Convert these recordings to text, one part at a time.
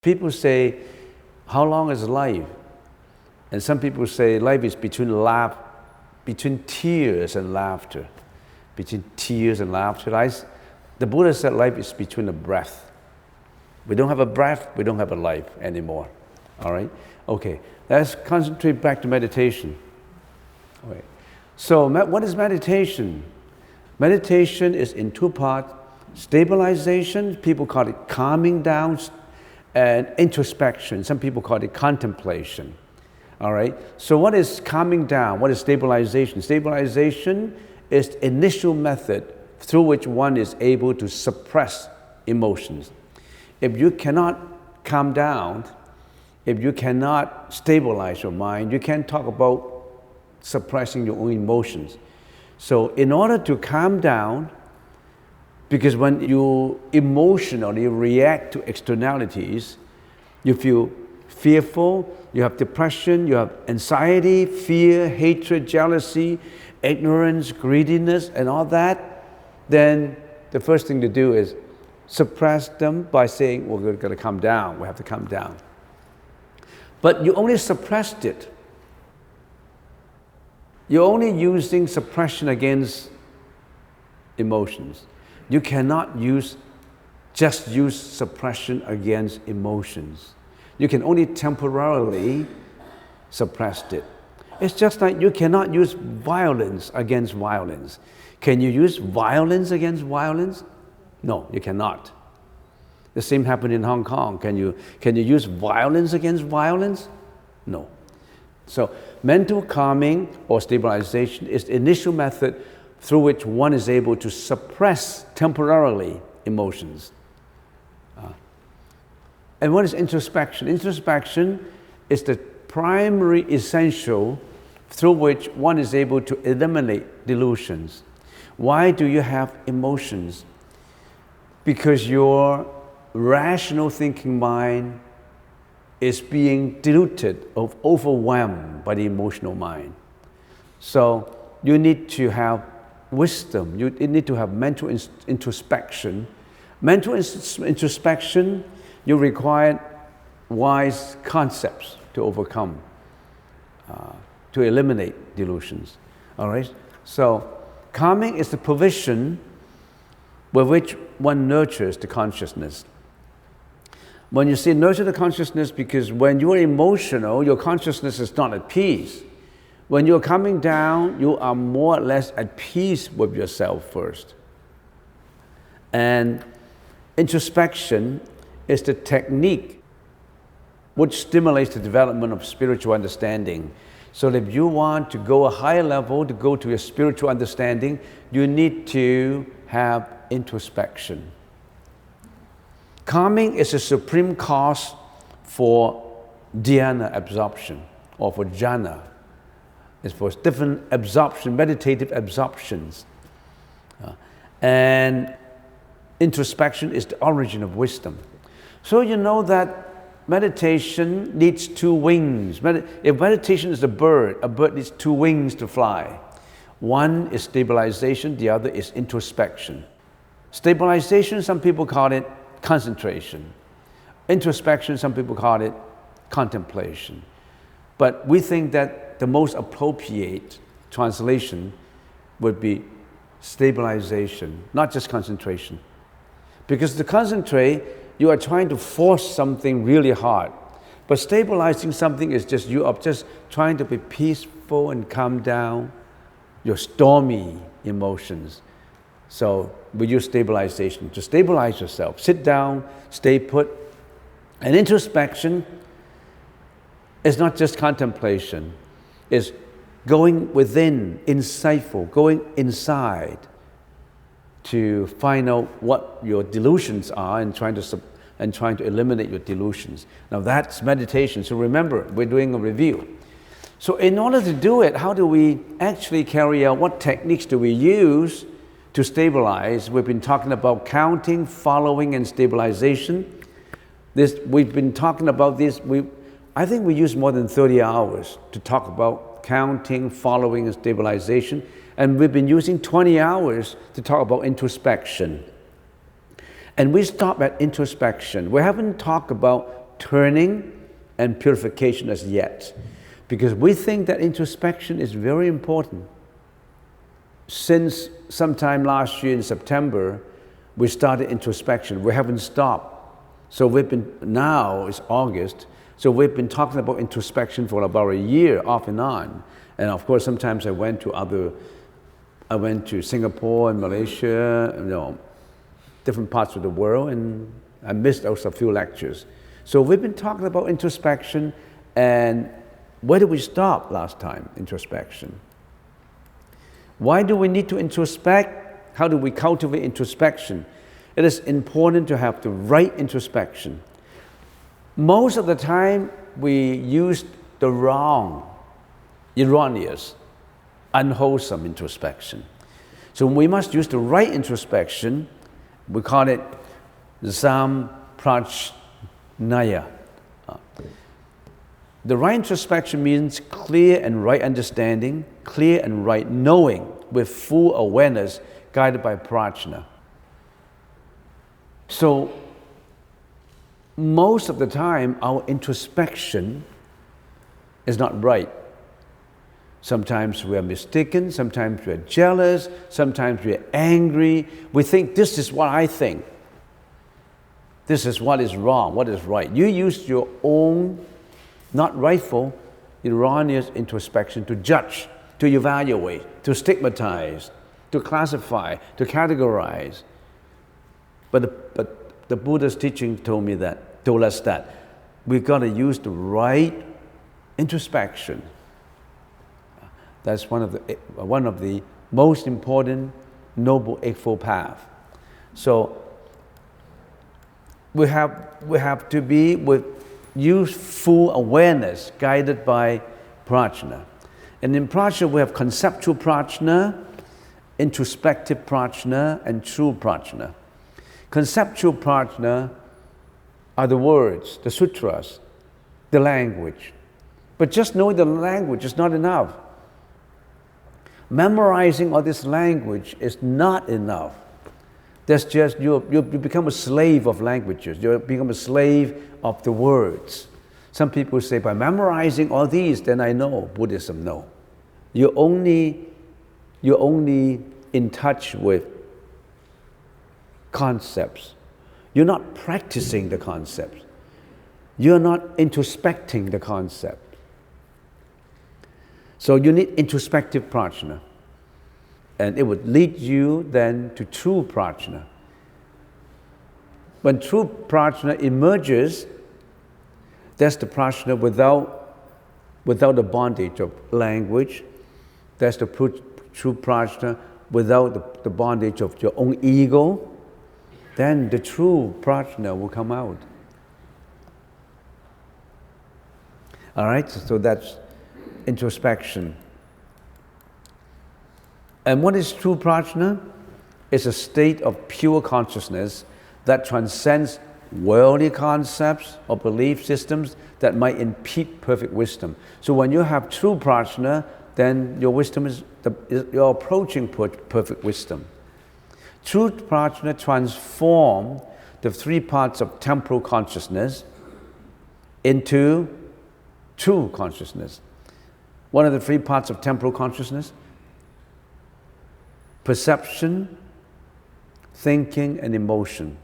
People say, how long is life? And some people say life is between tears and laughter. Between tears and laughter. The Buddha said life is between a breath. We don't have a breath, we don't have a life anymore. All right? Okay, let's concentrate back to meditation. Okay. So what is meditation? Meditation is in two parts. Stabilization, people call it calming down, and introspection, some people call it contemplation. All right? So what is calming down? What is stabilization? Stabilization is the initial method through which one is able to suppress emotions. If you cannot calm down, if you cannot stabilize your mind, you can't talk about suppressing your own emotions. So in order to calm down, because when you emotionally react to externalities, you feel fearful, you have depression, you have anxiety, fear, hatred, jealousy, ignorance, greediness, and all that, then the first thing to do is suppress them by saying, we're going to calm down, we have to calm down. But you only suppressed it. You're only using suppression against emotions. You cannot just use suppression against emotions. You can only temporarily suppress it. It's just like you cannot use violence against violence. Can you use violence against violence? No, you cannot. The same happened in Hong Kong. Can you use violence against violence? No. So mental calming or stabilization is the initial method through which one is able to suppress temporarily emotions. And what is introspection? Introspection is the primary essential through which one is able to eliminate delusions. Why do you have emotions? Because your rational thinking mind is being diluted or overwhelmed by the emotional mind. So you need to have wisdom, you need to have mental introspection. Mental introspection, you require wise concepts to overcome, to eliminate delusions. All right? So calming is the provision with which one nurtures the consciousness. When you say nurture the consciousness, because when you are emotional, your consciousness is not at peace. When you're coming down, you are more or less at peace with yourself first. And introspection is the technique which stimulates the development of spiritual understanding. So if you want to go a higher level, to go to your spiritual understanding, you need to have introspection. Calming is a supreme cause for dhyana absorption or for jhana. It's for different absorption, meditative absorptions. And introspection is the origin of wisdom. So you know that meditation needs two wings. If meditation is a bird needs two wings to fly. One is stabilization, the other is introspection. Stabilization, some people call it concentration. Introspection, some people call it contemplation. But we think that the most appropriate translation would be stabilization, not just concentration. Because to concentrate, you are trying to force something really hard. But stabilizing something is just you are just trying to be peaceful and calm down your stormy emotions. So we use stabilization to stabilize yourself. Sit down, stay put. And introspection is not just contemplation. It's going within, insightful, going inside to find out what your delusions are and trying to eliminate your delusions. Now that's meditation. So remember, we're doing a review. So in order to do it, how do we actually carry out? What techniques do we use to stabilize? We've been talking about counting, following, and stabilization. We've been talking about this. I think we used more than 30 hours to talk about counting, following, and stabilization. And we've been using 20 hours to talk about introspection. And we stop at introspection. We haven't talked about turning and purification as yet. Because we think that introspection is very important. Since sometime last year in September, we started introspection. We haven't stopped. So now it's August, so we've been talking about introspection for about a year, off and on. And of course, sometimes I went to Singapore and Malaysia, different parts of the world, and I missed out a few lectures. So we've been talking about introspection, and where did we stop last time, introspection? Why do we need to introspect? How do we cultivate introspection? It is important to have the right introspection. Most of the time, we use the wrong, erroneous, unwholesome introspection. So we must use the right introspection. We call it Samprajnaya. The right introspection means clear and right understanding, clear and right knowing with full awareness guided by prajna. So most of the time our introspection is not right. Sometimes we are mistaken, sometimes we are jealous, sometimes we are angry. We think this is what I think. This is what is wrong, what is right. You use your own not rightful, erroneous introspection to judge, to evaluate, to stigmatize, to classify, to categorize. But the Buddha's teaching told us that we've got to use the right introspection. That's one of the most important Noble Eightfold Path. So we have to use full awareness guided by prajna. And in prajna we have conceptual prajna, introspective prajna, and true prajna. Conceptual prajna are the words, the sutras, the language. But just knowing the language is not enough. Memorizing all this language is not enough. That's just, you become a slave of languages. You become a slave of the words. Some people say, by memorizing all these, then I know Buddhism. No. You're only in touch with concepts. You're not practicing the concepts. You're not introspecting the concept. So you need introspective prajna. And it would lead you then to true prajna. When true prajna emerges, that's the prajna without the bondage of language. That's the true prajna without the bondage of your own ego. Then the true prajna will come out. All right, so that's introspection. And what is true prajna? It's a state of pure consciousness that transcends worldly concepts or belief systems that might impede perfect wisdom. So when you have true prajna, then your wisdom you're approaching perfect wisdom. True prajna transforms the three parts of temporal consciousness into true consciousness. What are the three parts of temporal consciousness? Perception, thinking, and emotion.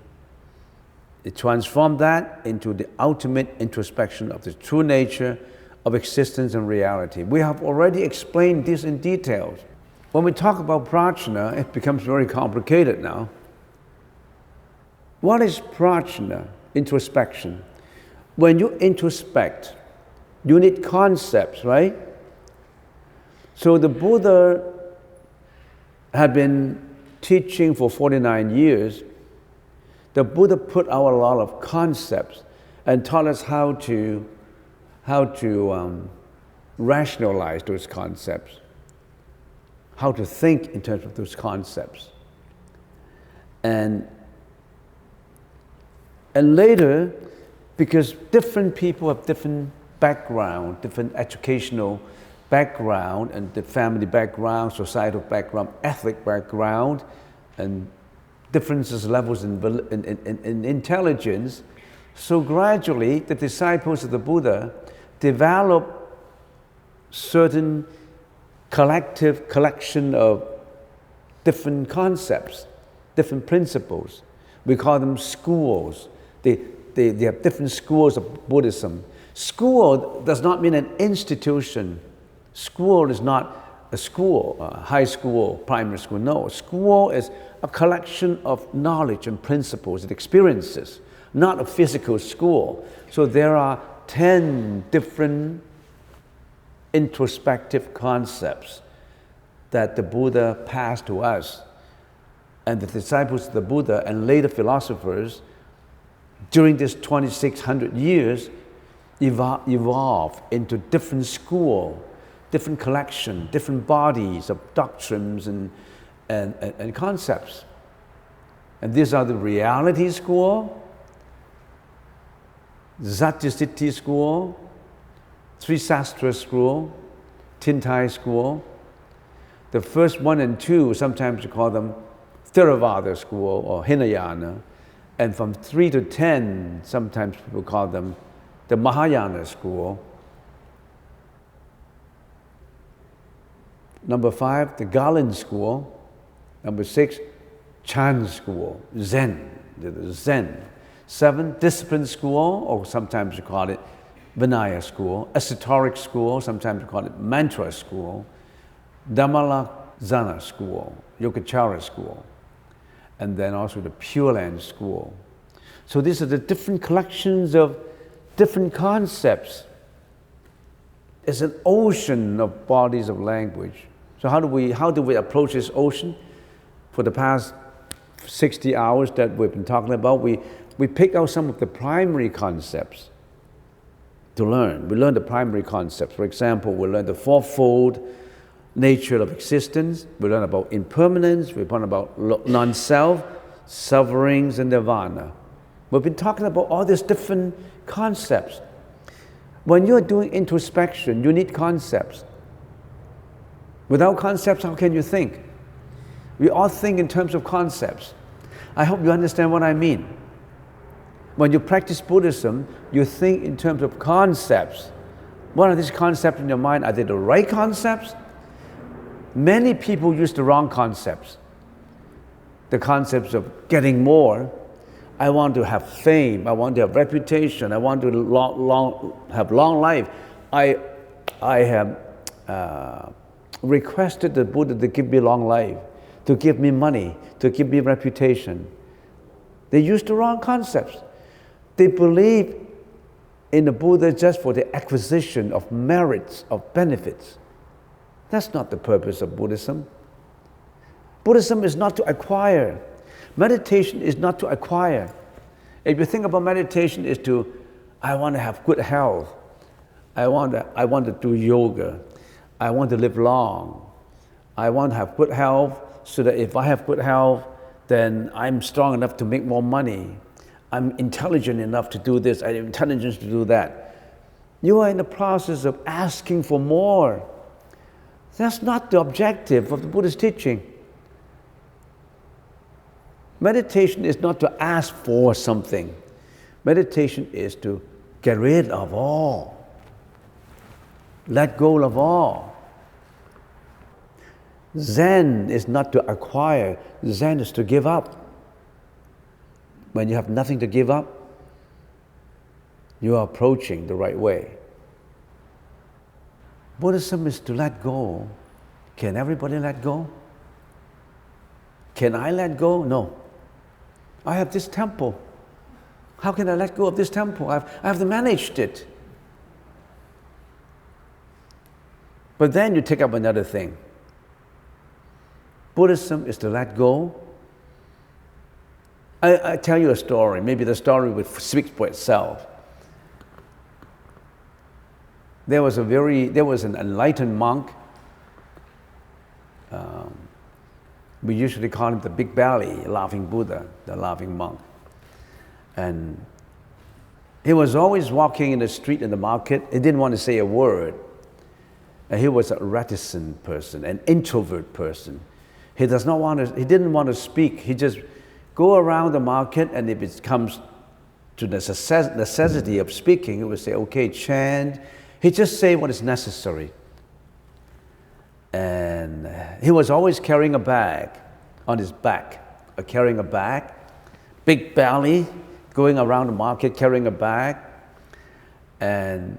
It transforms that into the ultimate introspection of the true nature of existence and reality. We have already explained this in detail. When we talk about prajna, it becomes very complicated now. What is prajna, introspection? When you introspect, you need concepts, right? So the Buddha had been teaching for 49 years. The Buddha put out a lot of concepts and taught us how to rationalize those concepts, how to think in terms of those concepts. And later, because different people have different background, different educational background, and the family background, societal background, ethnic background, and differences levels in intelligence. So gradually, the disciples of the Buddha develop certain collection of different concepts, different principles. We call them schools. They have different schools of Buddhism. School does not mean an institution. School is not a school, high school, primary school. No, school is a collection of knowledge and principles and experiences, not a physical school. So there are 10 different introspective concepts that the Buddha passed to us. And the disciples of the Buddha and later philosophers during this 2,600 years evolved into different school, different collection, different bodies of doctrines and concepts. And these are the reality school, Satyasiddhi school, Trisastra school, Tintai school. The first 1 and 2, sometimes you call them Theravada school or Hinayana. And from 3 to 10, sometimes people call them the Mahayana school. Number 5, the Galen school. Number 6, Chan school, Zen, the Zen. 7, discipline school, or sometimes you call it Vinaya school. Esoteric school, sometimes you call it Mantra school. Dhammalakzana school, Yogacara school. And then also the Pure Land school. So these are the different collections of different concepts. It's an ocean of bodies of language. So how do we approach this ocean? For the past 60 hours that we've been talking about, we pick out some of the primary concepts to learn. We learn the primary concepts. For example, we learn the fourfold nature of existence. We learn about impermanence. We learn about non-self, sufferings, and nirvana. We've been talking about all these different concepts. When you're doing introspection, you need concepts. Without concepts, how can you think? We all think in terms of concepts. I hope you understand what I mean. When you practice Buddhism, you think in terms of concepts. What are these concepts in your mind? Are they the right concepts? Many people use the wrong concepts. The concepts of getting more. I want to have fame. I want to have reputation. I want to have long life. I have requested the Buddha to give me long life, to give me money, to give me reputation. They use the wrong concepts. They believe in the Buddha just for the acquisition of merits, of benefits. That's not the purpose of Buddhism. Buddhism is not to acquire. Meditation is not to acquire. If you think about meditation is to, I want to have good health. I want to do yoga. I want to live long. I want to have good health so that if I have good health, then I'm strong enough to make more money. I'm intelligent enough to do this. I have intelligence to do that. You are in the process of asking for more. That's not the objective of the Buddhist teaching. Meditation is not to ask for something. Meditation is to get rid of all. Let go of all. Zen is not to acquire. Zen is to give up. When you have nothing to give up, you are approaching the right way. Buddhism is to let go. Can everybody let go? Can I let go? No. I have this temple. How can I let go of this temple? I have to manage it. But then you take up another thing. Buddhism is to let go. I tell you a story. Maybe the story would speak for itself. There was an enlightened monk. We usually call him the big belly, laughing Buddha, the laughing monk. And he was always walking in the street in the market. He didn't want to say a word. And he was a reticent person, an introvert person. He didn't want to speak. He just go around the market, and if it comes to the necessity of speaking, he would say, okay, chant. He just say what is necessary. And he was always carrying a bag on his back, carrying a bag, big belly, going around the market carrying a bag. And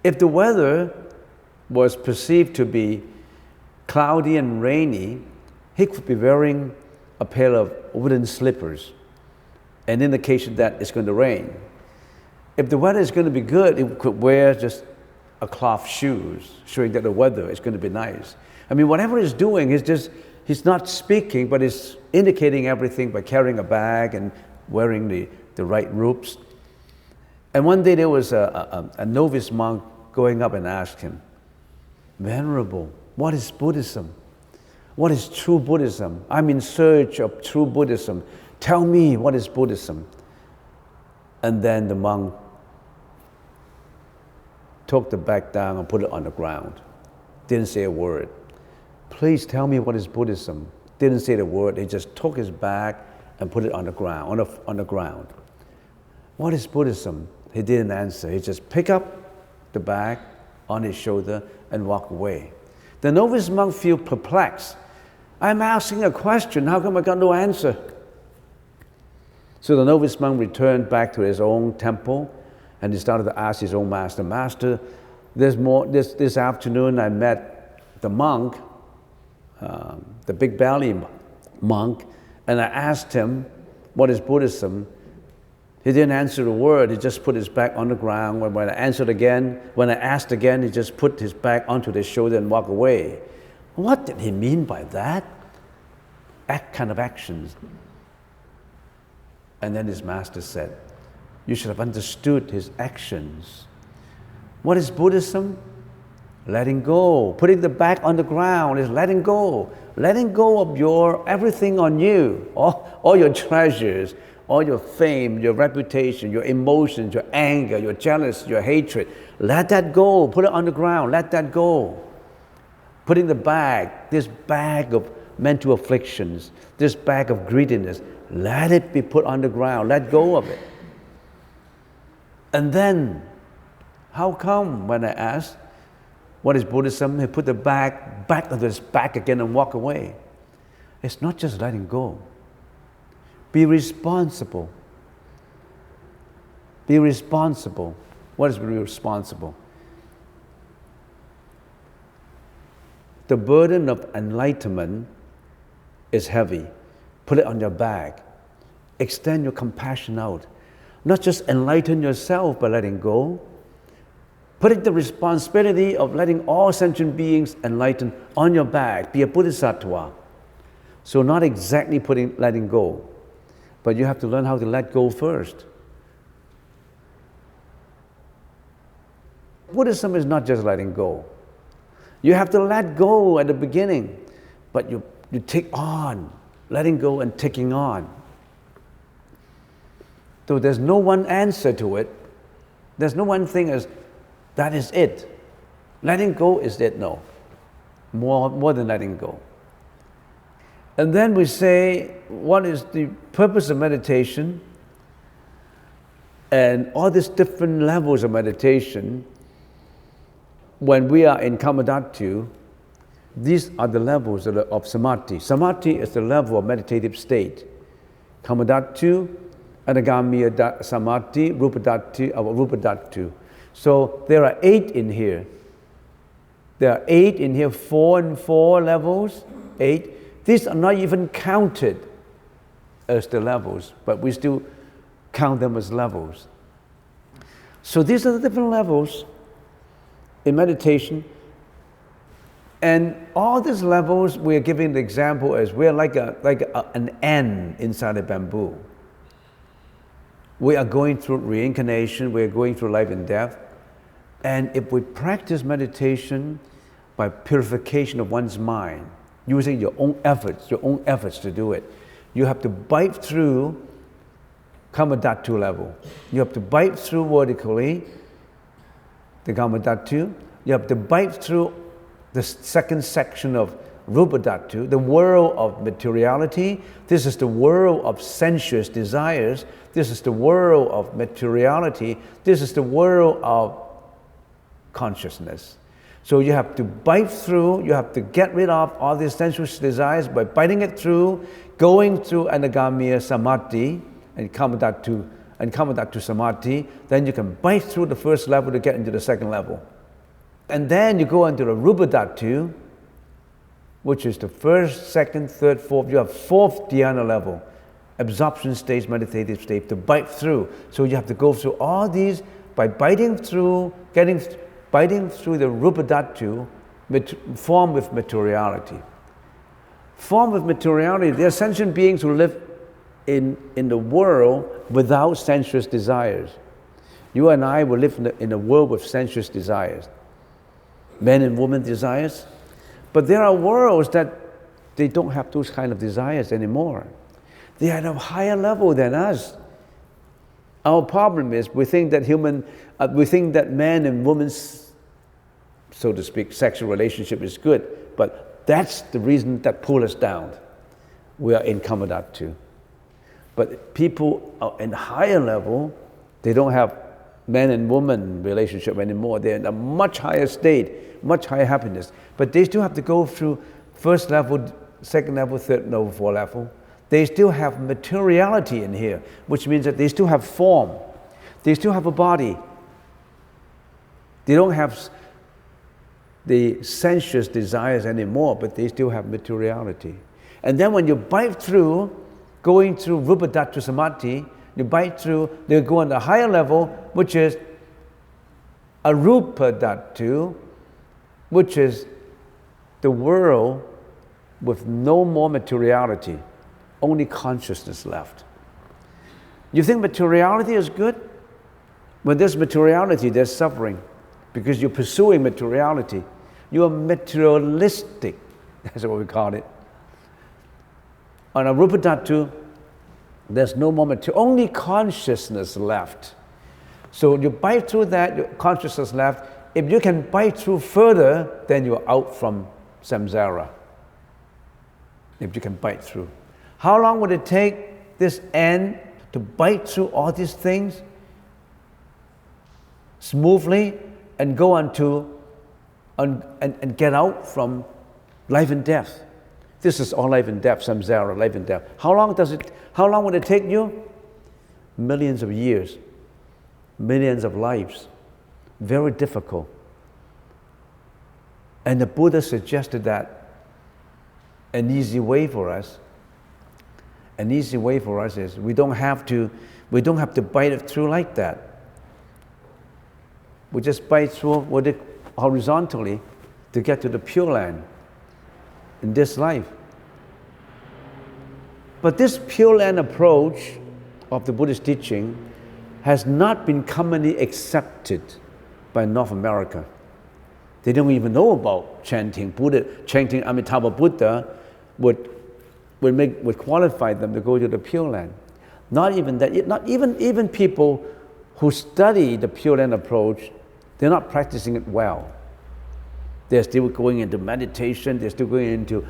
if the weather was perceived to be cloudy and rainy, he could be wearing a pair of wooden slippers, an indication that it's going to rain. If the weather is going to be good, he could wear just a cloth shoes, showing that the weather is going to be nice. I mean, whatever he's doing, he's not speaking, but he's indicating everything by carrying a bag and wearing the right robes. And one day there was a novice monk going up and asked him, Venerable, what is Buddhism? What is true Buddhism? I'm in search of true Buddhism. Tell me, what is Buddhism? And then the monk took the bag down and put it on the ground. Didn't say a word. Please tell me what is Buddhism. Didn't say the word. He just took his bag and put it on the ground. On the ground. What is Buddhism? He didn't answer. He just picked up the bag on his shoulder and walked away. The novice monk feel perplexed. I'm asking a question. How come I got no answer? So the novice monk returned back to his own temple, and he started to ask his own master, Master, this afternoon I met the monk, the big belly monk, and I asked him, what is Buddhism? He didn't answer a word. He just put his back on the ground. When I asked again, he just put his back onto his shoulder and walked away. What did he mean by that? Kind of actions. And then his master said, you should have understood his actions. What is Buddhism? Letting go. Putting the back on the ground is letting go. Letting go of everything on you, all your treasures, all your fame, your reputation, your emotions, your anger, your jealousy, your hatred. Let that go. Put it on the ground. Let that go. Putting this bag of mental afflictions, this bag of greediness, let it be put on the ground. Let go of it. And then, how come when I asked, what is Buddhism? He put the bag back onto his back again and walk away. It's not just letting go. Be responsible. Be responsible. What is being responsible? The burden of enlightenment is heavy. Put it on your back. Extend your compassion out. Not just enlighten yourself by letting go. Putting the responsibility of letting all sentient beings enlighten on your back. Be a bodhisattva. So not exactly letting go, but you have to learn how to let go first. Buddhism is not just letting go. You have to let go at the beginning, but you take on, letting go and taking on. So there's no one answer to it. There's no one thing as, that is it. Letting go is it? No. More than letting go. And then we say, what is the purpose of meditation? And all these different levels of meditation, when we are in Kamadhatu, these are the levels of samadhi. Samadhi is the level of meditative state. Kamadhatu, Anagamiya samadhi, Rupadhatu. So there are 8 in here. There are 8 in here, 4 and 4 levels, 8. These are not even counted as the levels, but we still count them as levels. So these are the different levels in meditation. And all these levels, we're giving the example as we're like an ant inside a bamboo. We are going through reincarnation, we're going through life and death. And if we practice meditation by purification of one's mind, using your own efforts to do it, you have to bite through Kamadhatu level. You have to bite through vertically the Kamadhatu. You have to bite through the second section of Rupa Dhatu, the world of materiality. This is the world of sensuous desires. This is the world of materiality. This is the world of consciousness. So you have to bite through, you have to get rid of all these sensuous desires by biting it through, going through Anagamiya Samadhi and Kamadhatu Samadhi. Then you can bite through the first level to get into the second level. And then you go into the Rupa Dhatu, which is the first, second, third, fourth. You have fourth dhyana level, absorption stage, meditative state, to bite through. So you have to go through all these by biting through the Rupa Dhatu, formed with materiality. Formed with materiality, they are sentient beings who live in the world without sensuous desires. You and I will live in a world with sensuous desires. Men and women desires. But there are worlds that they don't have those kind of desires anymore. They are at a higher level than us. Our problem is we think that man and woman's, so to speak, sexual relationship is good, but that's the reason that pull us down. We are in Kamadhatu. But people are in higher level, they don't have man and woman relationship anymore. They're in a much higher state, much higher happiness. But they still have to go through first level, second level, third level, fourth level. They still have materiality in here, which means that they still have form. They still have a body. They don't have the sensuous desires anymore, but they still have materiality. And then when you bite through, going through Rupa Dhatu Samadhi, you bite through, they go on the higher level, which is Arupa Dhatu, which is the world with no more materiality, only consciousness left. You think materiality is good? When there's materiality, there's suffering, because you're pursuing materiality. You are materialistic, that's what we call it. On Arupa Dhatu, there's no more material, only consciousness left. So you bite through that, your consciousness left. If you can bite through further, then you're out from samsara. If you can bite through. How long would it take this end to bite through all these things smoothly and go on to and get out from life and death? This is all life and death, samsara, life and death. How long would it take you? Millions of years, millions of lives. Very difficult. And the Buddha suggested that an easy way for us is we don't have to bite it through like that. We just bite through horizontally to get to the Pure Land in this life. But this Pure Land approach of the Buddhist teaching has not been commonly accepted by North America. They don't even know about chanting Buddha. Chanting Amitabha Buddha would qualify them to go to the Pure Land. Not even that. Not even people who study the Pure Land approach, they're not practicing it well. They're still going into meditation. They're still going into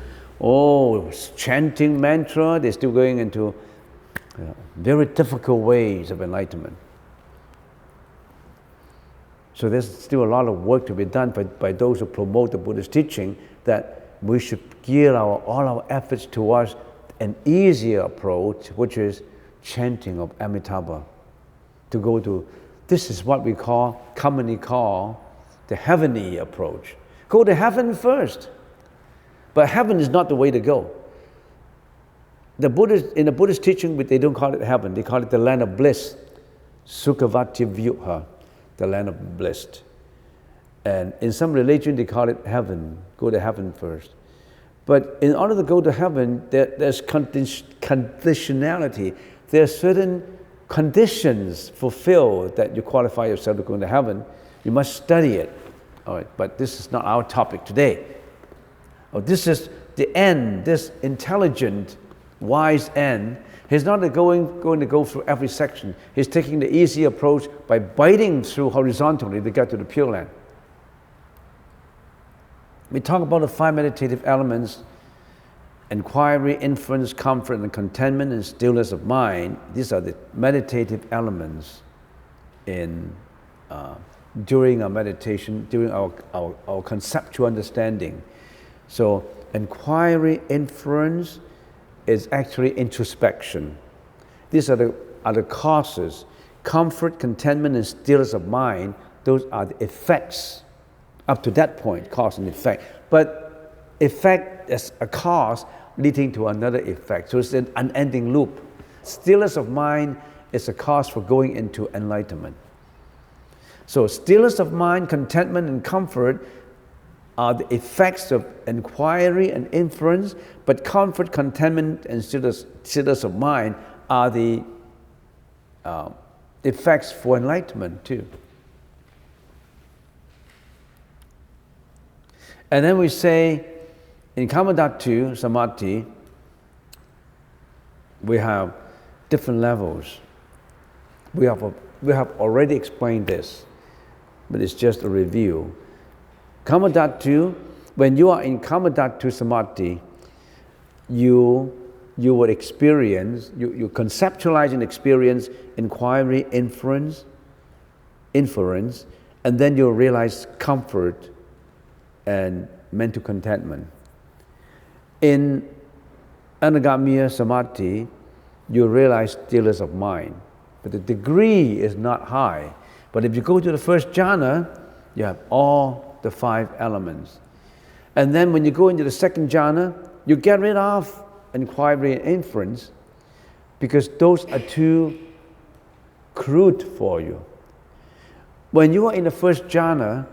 chanting mantra. They're still going into very difficult ways of enlightenment. So there's still a lot of work to be done by those who promote the Buddhist teaching, that we should gear all our efforts towards an easier approach, which is chanting of Amitabha. This is what we commonly call the heavenly approach. Go to heaven first. But heaven is not the way to go. In the Buddhist teaching, they don't call it heaven. They call it the land of bliss. Sukhavati Vyuha, the land of bliss. And in some religion, they call it heaven. Go to heaven first. But in order to go to heaven, there's conditionality. There are certain conditions fulfilled that you qualify yourself to go to heaven. You must study it. All right, but this is not our topic today. This is the end, this intelligent, wise end. He's not going to go through every section. He's taking the easy approach by biting through horizontally to get to the Pure Land. We talk about the 5 meditative elements inquiry, inference, comfort, and contentment, and stillness of mind. These are the meditative elements during our meditation, during our conceptual understanding. So inquiry, inference is actually introspection. These are the causes. Comfort, contentment, and stillness of mind, those are the effects. Up to that point, cause and effect. But effect is a cause leading to another effect. So it's an unending loop. Stillness of mind is a cause for going into enlightenment. So stillness of mind, contentment, and comfort are the effects of inquiry and inference, but comfort, contentment, and stillness of mind are the effects for enlightenment too. And then we say, in Kamadhatu Samadhi, we have different levels. We have already explained this, but it's just a review. Kamadhatu, when you are in Kamadhatu Samadhi, you would experience, you conceptualize and experience inquiry, inference, and then you'll realize comfort and mental contentment. In Anagamiya Samadhi, you realize stillness of mind, but the degree is not high. But if you go to the first jhana, you have all the 5 elements. And then when you go into the second jhana, you get rid of inquiry and inference because those are too crude for you. When you are in the first jhana,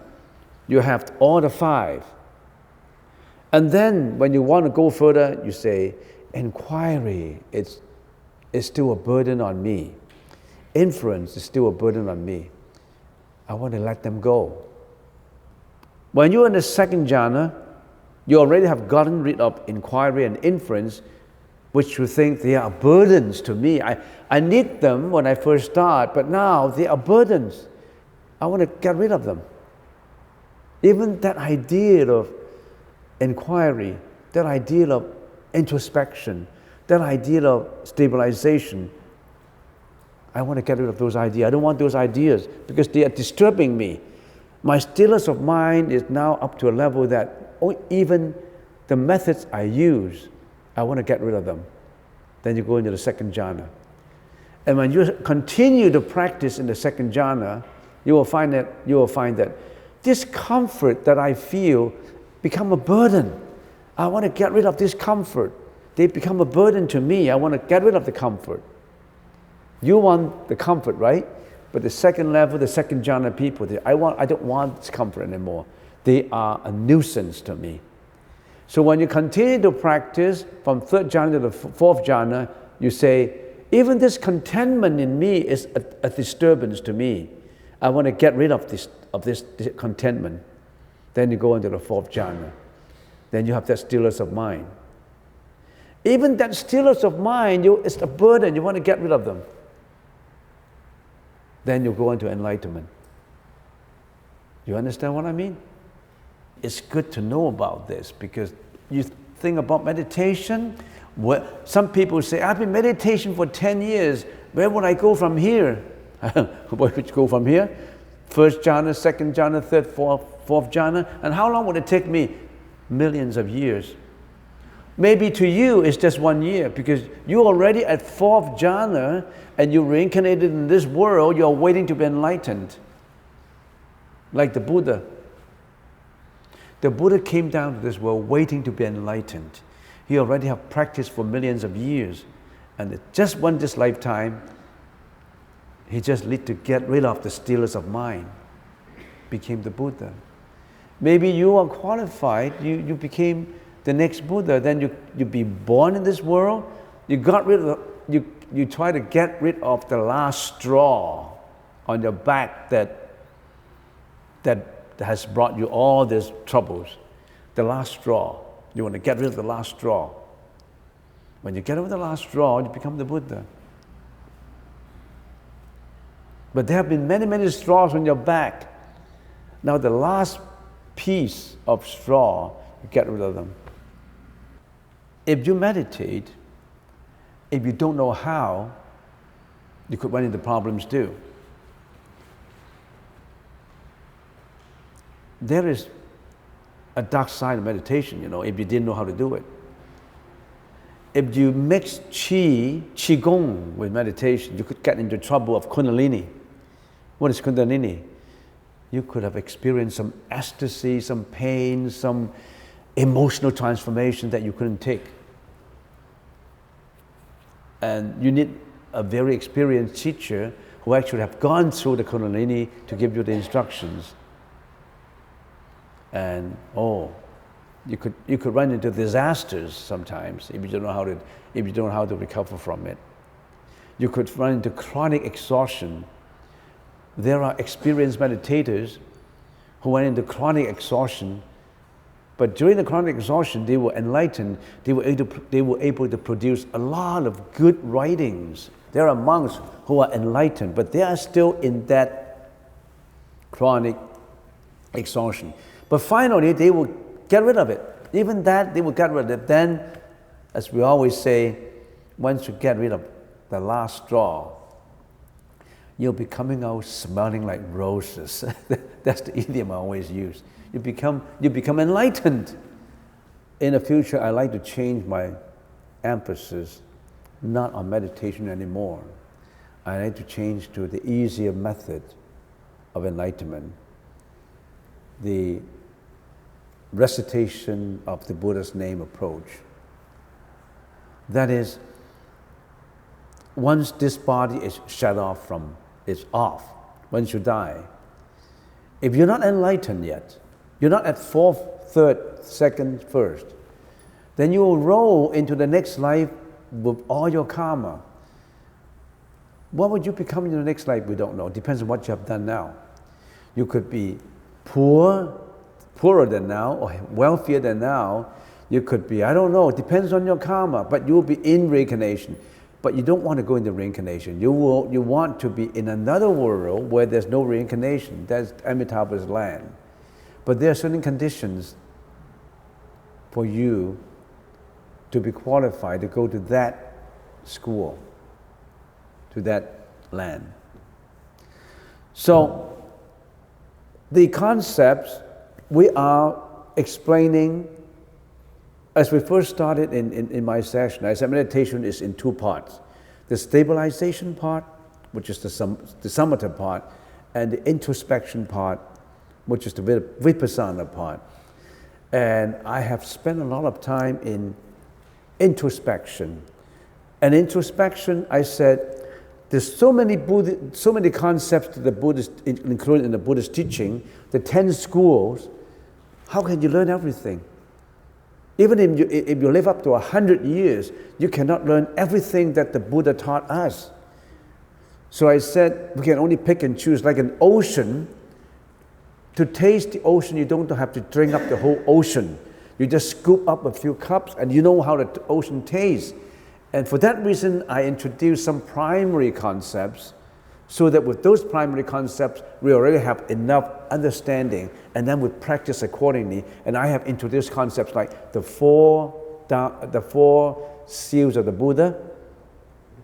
you have all the 5. And then when you want to go further, you say, inquiry is still a burden on me. Inference is still a burden on me. I want to let them go. When you're in the second jhana, you already have gotten rid of inquiry and inference, which you think they are burdens to me. I need them when I first start, but now they are burdens. I want to get rid of them. Even that idea of inquiry, that idea of introspection, that idea of stabilization, I want to get rid of those ideas. I don't want those ideas because they are disturbing me. My stillness of mind is now up to a level that even the methods I use, I want to get rid of them. Then you go into the second jhana. And when you continue to practice in the second jhana, you will find that this comfort that I feel become a burden. I want to get rid of this comfort. They become a burden to me. I want to get rid of the comfort. You want the comfort, right? But the second level, the second jhana people, I don't want this comfort anymore. They are a nuisance to me. So when you continue to practice from third jhana to the fourth jhana, you say, even this contentment in me is a disturbance to me. I want to get rid of this contentment. Then you go into the fourth jhana. Then you have that stillness of mind. Even that stillness of mind, it's a burden. You want to get rid of them. Then you go into enlightenment. You understand what I mean? It's good to know about this because you think about meditation. Some people say, I've been meditation for 10 years. Where would I go from here? Where would you go from here? First jhana, second jhana, third, fourth jhana. And how long would it take me? Millions of years. Maybe to you it's just 1 year because you're already at fourth jhana and you reincarnated in this world, you're waiting to be enlightened. Like the Buddha. The Buddha came down to this world waiting to be enlightened. He already have practiced for millions of years. And just this lifetime, he just need to get rid of the stillness of mind. Became the Buddha. Maybe you are qualified, you became the next Buddha, then you be born in this world, you try to get rid of the last straw on your back that has brought you all these troubles. The last straw. You want to get rid of the last straw. When you get rid of the last straw, you become the Buddha. But there have been many, many straws on your back. Now the last piece of straw, you get rid of them. if you meditate, if you don't know how, you could run into problems too. There is a dark side of meditation, if you didn't know how to do it. If you mix qigong with meditation, you could get into trouble of kundalini. What is kundalini? You could have experienced some ecstasy, some pain, some emotional transformation that you couldn't take. And you need a very experienced teacher who actually have gone through the kundalini to give you the instructions. And you could run into disasters sometimes if you don't know how to recover from it. You could run into chronic exhaustion. There are experienced meditators who went into chronic exhaustion, but during the chronic exhaustion, they were enlightened. They were able to produce a lot of good writings. There are monks who are enlightened, but they are still in that chronic exhaustion. But finally, they will get rid of it. Even that, they will get rid of it. Then, as we always say, once you get rid of the last straw, you'll be coming out smelling like roses. That's the idiom I always use. You become enlightened. In the future, I like to change my emphasis, not on meditation anymore. I like to change to the easier method of enlightenment. The recitation of the Buddha's name approach. That is, once this body is shut off it's off, once you die, if you're not enlightened yet, you're not at fourth, third, second, first, then you will roll into the next life with all your karma. What would you become in the next life? We don't know. It depends on what you have done now. You could be poorer than now, or wealthier than now. You could be, I don't know, it depends on your karma, but you'll be in reincarnation. But you don't want to go into reincarnation. You want to be in another world where there's no reincarnation. That's Amitabha's land. But there are certain conditions for you to be qualified to go to that school, to that land. So, the concepts we are explaining, as we first started in my session, I said meditation is in two parts. The stabilization part, which is the samatha part, and the introspection part, which is the vipassana part. And I have spent a lot of time in introspection. And introspection, I said, there's so many concepts that the Buddhist included in the Buddhist teaching, the 10 schools. How can you learn everything? Even if you live up to 100 years, you cannot learn everything that the Buddha taught us. So I said, we can only pick and choose, like an ocean. To taste the ocean, you don't have to drink up the whole ocean. You just scoop up a few cups and you know how the ocean tastes. And for that reason, I introduced some primary concepts, so that with those primary concepts, we already have enough understanding, and then we practice accordingly. And I have introduced concepts like the four seals of the Buddha: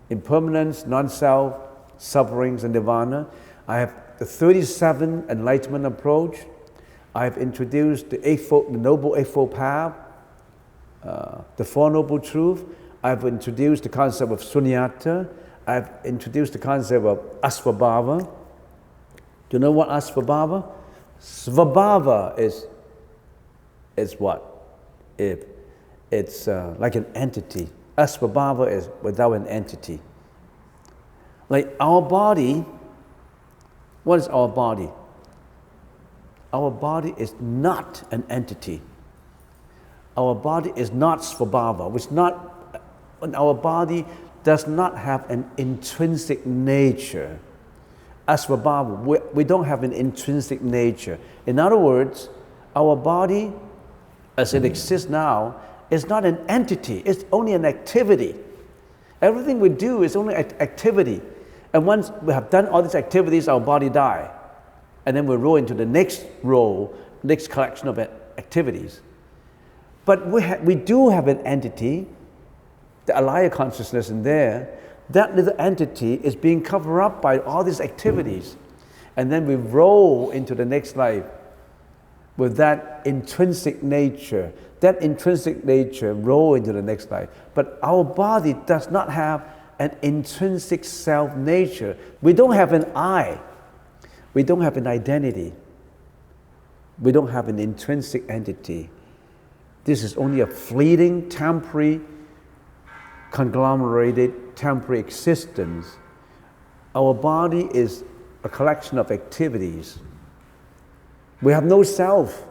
impermanence, non-self, sufferings, and nirvana. I have the 37 enlightenment approach. I have introduced the Noble Eightfold Path, the Four Noble Truths. I've introduced the concept of sunyata. I've introduced the concept of asvabhava. Do you know what asvabhava? Svabhava is what? It's like an entity. Asvabhava is without an entity. Like our body, what is our body? Our body is not an entity. Our body is not svabhava. Our body does not have an intrinsic nature. Asvabhava, we don't have an intrinsic nature. In other words, our body, as it exists now, is not an entity, it's only an activity. Everything we do is only activity. And once we have done all these activities, our body dies. And then we roll into the next collection of activities. But we do have an entity, the alaya consciousness in there, that little entity is being covered up by all these activities. And then we roll into the next life with that intrinsic nature. That intrinsic nature roll into the next life. But our body does not have an intrinsic self nature. We don't have an I. We don't have an identity. We don't have an intrinsic entity. This is only a fleeting, temporary, conglomerated, temporary existence. Our body is a collection of activities. We have no self.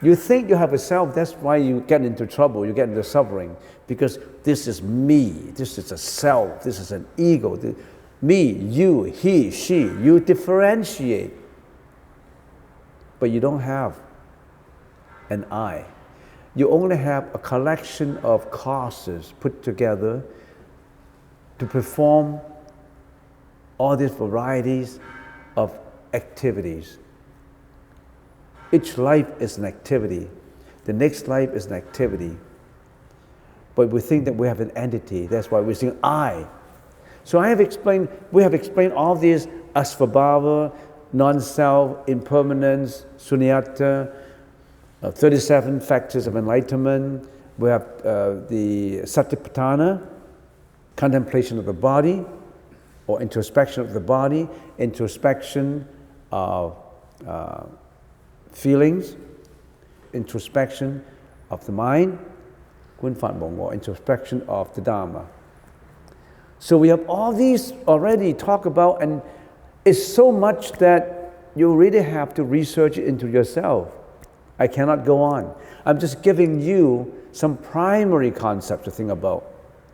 You think you have a self, that's why you get into trouble, you get into suffering. Because this is me, this is a self, this is an ego. Me, you, he, she, you differentiate. But you don't have an I. You only have a collection of causes put together to perform all these varieties of activities. Each life is an activity. The next life is an activity. But we think that we have an entity. That's why we sing I. So we have explained all these asvabhava, non-self, impermanence, sunyata, 37 factors of enlightenment. We have the satipatthana, contemplation of the body, or introspection of the body, introspection of feelings, introspection of the mind, or introspection of the Dharma. So we have all these already talked about, and it's so much that you really have to research it into yourself. I cannot go on. I'm just giving you some primary concepts to think about.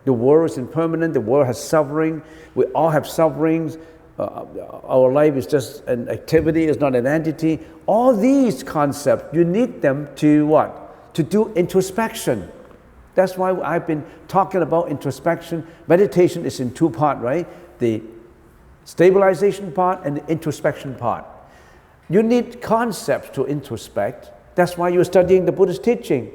The world is impermanent, the world has suffering, we all have sufferings, our life is just an activity, it's not an entity. All these concepts, you need them to what? To do introspection. That's why I've been talking about introspection. Meditation is in two parts, right? The stabilization part and the introspection part. You need concepts to introspect. That's why you're studying the Buddhist teaching.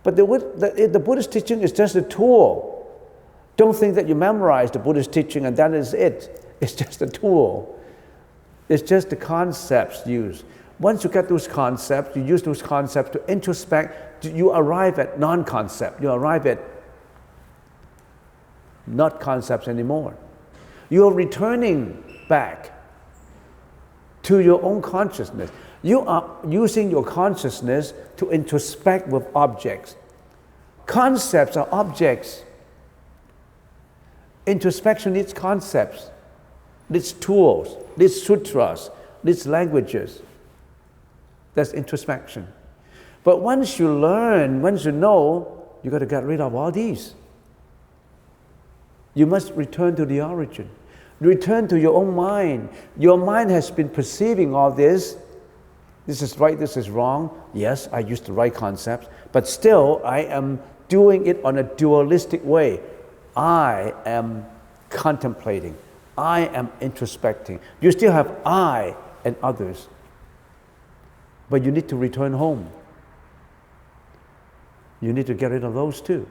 But the Buddhist teaching is just a tool. Don't think that you memorize the Buddhist teaching and that is it. It's just a tool. It's just the concepts used. Once you get those concepts, you use those concepts to introspect, you arrive at non-concept. You arrive at not concepts anymore. You're returning back to your own consciousness. You are using your consciousness to introspect with objects. Concepts are objects. Introspection needs concepts, needs tools, needs sutras, needs languages. That's introspection. But once you learn, once you know, you got to get rid of all these. You must return to the origin. Return to your own mind. Your mind has been perceiving all this. This is right, this is wrong. Yes, I use the right concepts, but still I am doing it on a dualistic way. I am contemplating. I am introspecting. You still have I and others. But you need to return home. You need to get rid of those too.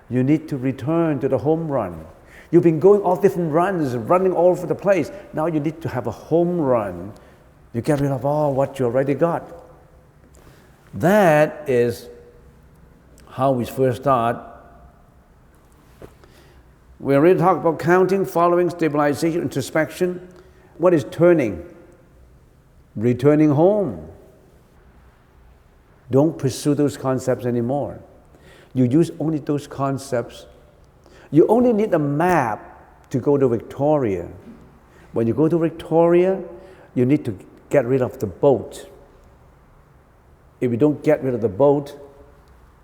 You need to return to the home run. You've been going all different runs, running all over the place. Now you need to have a home run. You get rid of all what you already got. That is how we first start. We already talked about counting, following, stabilization, introspection. What is turning? Returning home. Don't pursue those concepts anymore. You use only those concepts. You only need a map to go to Victoria. When you go to Victoria, you need to get rid of the boat. If you don't get rid of the boat,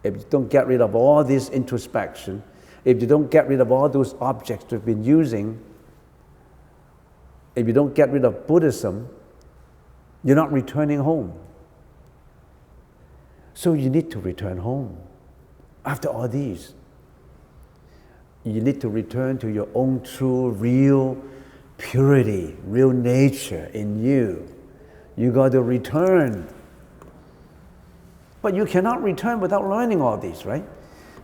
if you don't get rid of all this introspection, if you don't get rid of all those objects you've been using, if you don't get rid of Buddhism, you're not returning home. So you need to return home. After all these, you need to return to your own true, real purity, real nature in you. You got to return. But you cannot return without learning all these, right?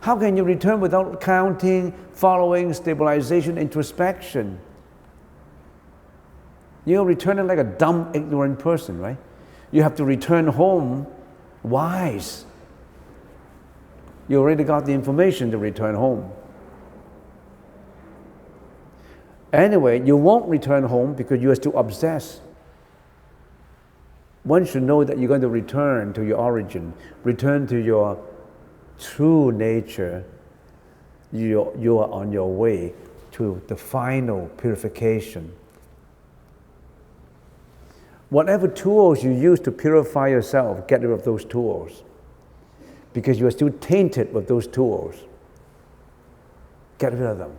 How can you return without counting, following, stabilization, introspection? You're returning like a dumb, ignorant person, right? You have to return home wise. You already got the information to return home. Anyway, you won't return home because you are still obsessed. One should know that you're going to return to your origin, return to your true nature. You are on your way to the final purification. Whatever tools you use to purify yourself, get rid of those tools. Because you are still tainted with those tools. Get rid of them.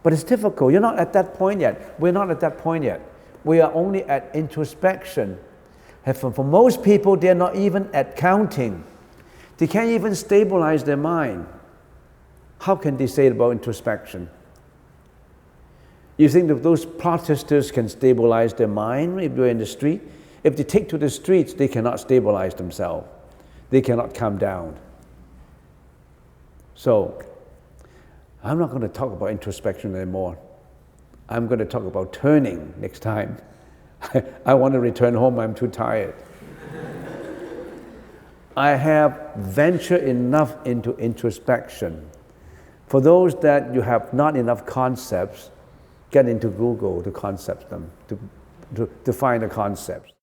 But it's difficult. You're not at that point yet. We're not at that point yet. We are only at introspection. And for most people, they're not even at counting. They can't even stabilize their mind. How can they say about introspection? You think that those protesters can stabilize their mind if they're in the street? If they take to the streets, they cannot stabilize themselves. They cannot calm down. So, I'm not going to talk about introspection anymore. I'm going to talk about turning next time. I want to return home, I'm too tired. I have ventured enough into introspection. For those that you have not enough concepts, get into Google to concept them, to find the concepts.